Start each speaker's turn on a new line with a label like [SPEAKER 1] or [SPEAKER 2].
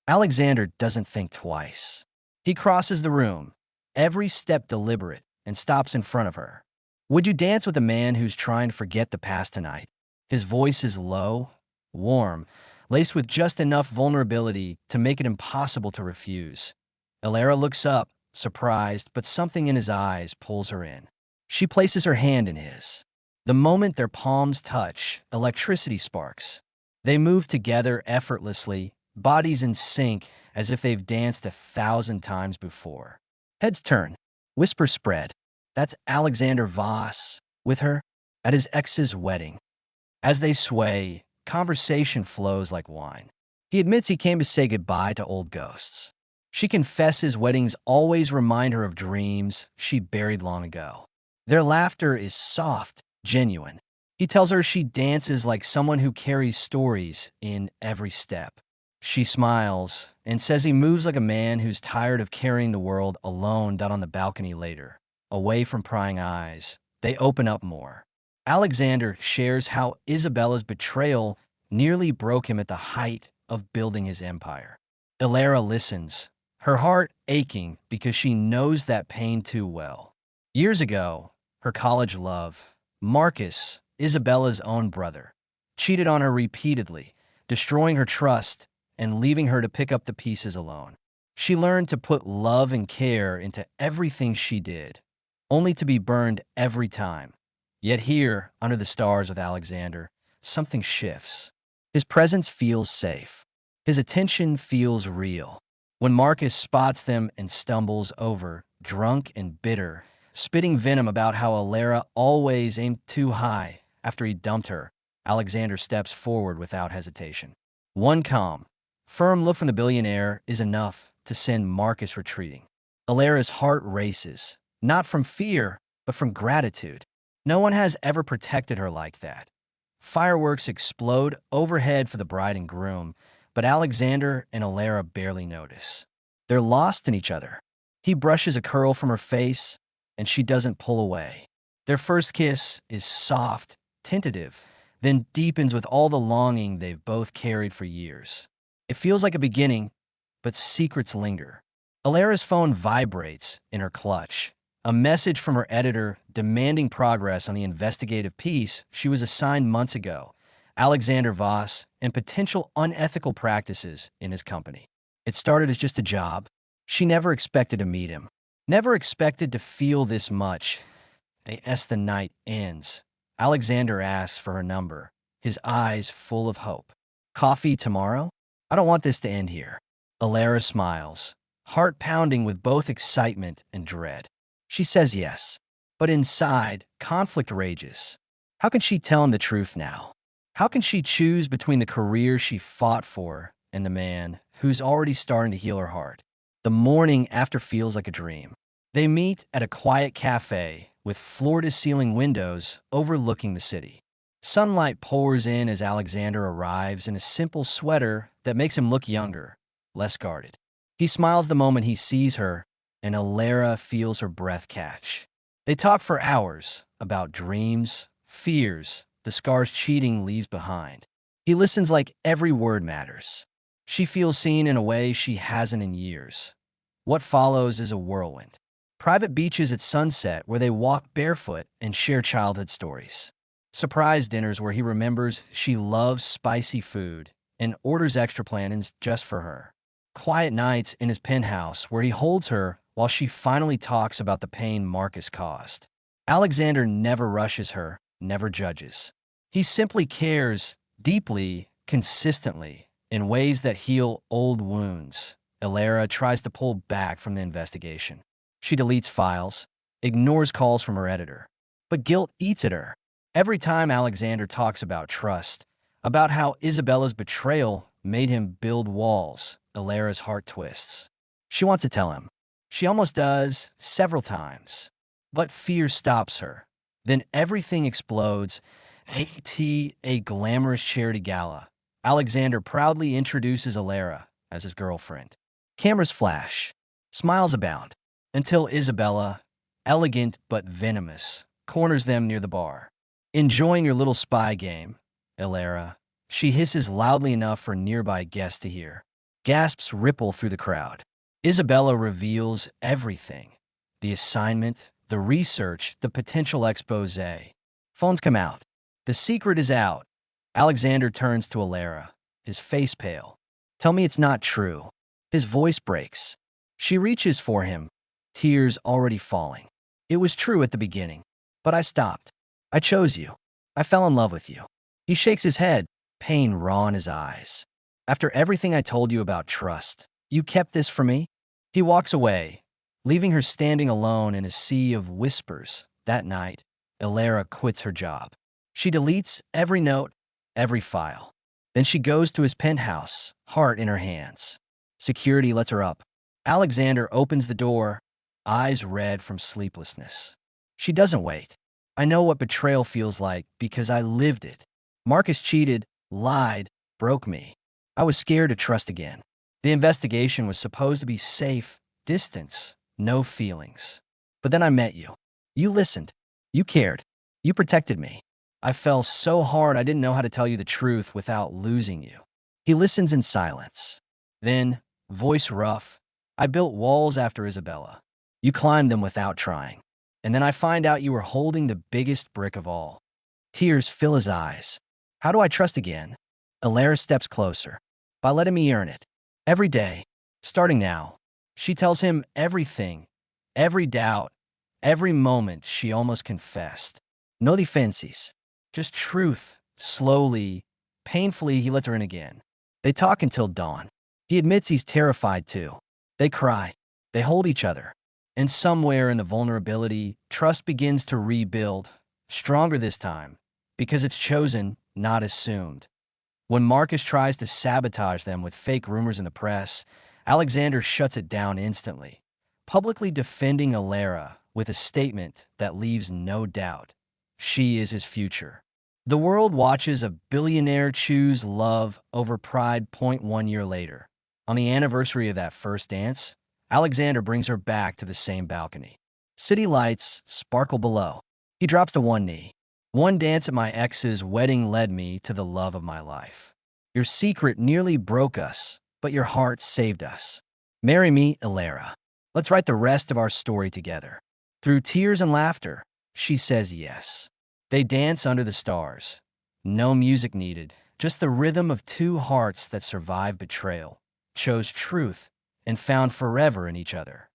[SPEAKER 1] Alexander doesn't think twice. He crosses the room, every step deliberate, and stops in front of her. Would you dance with a man who's trying to forget the past tonight? His voice is low, warm, laced with just enough vulnerability to make it impossible to refuse. Elara looks up, surprised, but something in his eyes pulls her in. She places her hand in his. The moment their palms touch, electricity sparks. They move together effortlessly, bodies in sync as if they've danced 1,000 times before. Heads turn, whispers spread. That's Alexander Voss with her at his ex's wedding. As they sway, conversation flows like wine. He admits he came to say goodbye to old ghosts. She confesses weddings always remind her of dreams she buried long ago. Their laughter is soft, genuine. He tells her she dances like someone who carries stories in every step. She smiles and says he moves like a man who's tired of carrying the world alone. On the balcony later, away from prying eyes, they open up more. Alexander shares how Isabella's betrayal nearly broke him at the height of building his empire. Elara listens, her heart aching because she knows that pain too well. Years ago, her college love, Marcus, Isabella's own brother, cheated on her repeatedly, destroying her trust and leaving her to pick up the pieces alone. She learned to put love and care into everything she did, only to be burned every time. Yet here, under the stars with Alexander, something shifts. His presence feels safe. His attention feels real. When Marcus spots them and stumbles over, drunk and bitter, spitting venom about how Elara always aimed too high after he dumped her, Alexander steps forward without hesitation. One calm, firm look from the billionaire is enough to send Marcus retreating. Elara's heart races, not from fear, but from gratitude. No one has ever protected her like that. Fireworks explode overhead for the bride and groom, but Alexander and Elara barely notice. They're lost in each other. He brushes a curl from her face, and she doesn't pull away. Their first kiss is soft, tentative, then deepens with all the longing they've both carried for years. It feels like a beginning, but secrets linger. Elara's phone vibrates in her clutch. A message from her editor demanding progress on the investigative piece she was assigned months ago, Alexander Voss, and potential unethical practices in his company. It started as just a job. She never expected to meet him, never expected to feel this much. As the night ends, Alexander asks for her number, his eyes full of hope. Coffee tomorrow? I don't want this to end here. Elara smiles, heart pounding with both excitement and dread. She says yes, but inside, conflict rages. How can she tell him the truth now? How can she choose between the career she fought for and the man who's already starting to heal her heart? The morning after feels like a dream. They meet at a quiet cafe with floor-to-ceiling windows overlooking the city. Sunlight pours in as Alexander arrives in a simple sweater that makes him look younger, less guarded. He smiles the moment he sees her, and Elara feels her breath catch. They talk for hours about dreams, fears, the scars cheating leaves behind. He listens like every word matters. She feels seen in a way she hasn't in years. What follows is a whirlwind. Private beaches at sunset where they walk barefoot and share childhood stories. Surprise dinners where he remembers she loves spicy food and orders extra plantains just for her. Quiet nights in his penthouse where he holds her while she finally talks about the pain Marcus caused. Alexander never rushes her, never judges. He simply cares deeply, consistently, in ways that heal old wounds. Elara tries to pull back from the investigation. She deletes files, ignores calls from her editor. But guilt eats at her. Every time Alexander talks about trust, about how Isabella's betrayal made him build walls, Elara's heart twists. She wants to tell him. She almost does, several times. But fear stops her. Then everything explodes. A glamorous charity gala. Alexander proudly introduces Elara as his girlfriend. Cameras flash. Smiles abound. Until Isabella, elegant but venomous, corners them near the bar. Enjoying your little spy game, Elara. She hisses loudly enough for nearby guests to hear. Gasps ripple through the crowd. Isabella reveals everything. The assignment, the research, the potential expose. Phones come out. The secret is out. Alexander turns to Alara, his face pale. Tell me it's not true. His voice breaks. She reaches for him, tears already falling. It was true at the beginning, but I stopped. I chose you. I fell in love with you. He shakes his head, pain raw in his eyes. After everything I told you about trust, you kept this from me? He walks away, leaving her standing alone in a sea of whispers. That night, Alara quits her job. She deletes every note, every file. Then she goes to his penthouse, heart in her hands. Security lets her up. Alexander opens the door, eyes red from sleeplessness. She doesn't wait. I know what betrayal feels like because I lived it. Marcus cheated, lied, broke me. I was scared to trust again. The investigation was supposed to be safe, distance, no feelings. But then I met you. You listened. You cared. You protected me. I fell so hard I didn't know how to tell you the truth without losing you. He listens in silence. Then, voice rough, I built walls after Isabella. You climbed them without trying. And then I find out you were holding the biggest brick of all. Tears fill his eyes. How do I trust again? Alara steps closer. By letting me earn it. Every day. Starting now. She tells him everything. Every doubt. Every moment she almost confessed. No defenses. Just truth. Slowly, painfully, he lets her in again. They talk until dawn. He admits he's terrified too. They cry. They hold each other. And somewhere in the vulnerability, trust begins to rebuild. Stronger this time. Because it's chosen, not assumed. When Marcus tries to sabotage them with fake rumors in the press, Alexander shuts it down instantly, publicly defending Alara with a statement that leaves no doubt. She is his future. The world watches a billionaire choose love over pride. 1 year later. On the anniversary of that first dance, Alexander brings her back to the same balcony. City lights sparkle below. He drops to one knee. One dance at my ex's wedding led me to the love of my life. Your secret nearly broke us, but your heart saved us. Marry me, Alara. Let's write the rest of our story together. Through tears and laughter, she says yes. They dance under the stars. No music needed, just the rhythm of two hearts that survived betrayal, chose truth, and found forever in each other.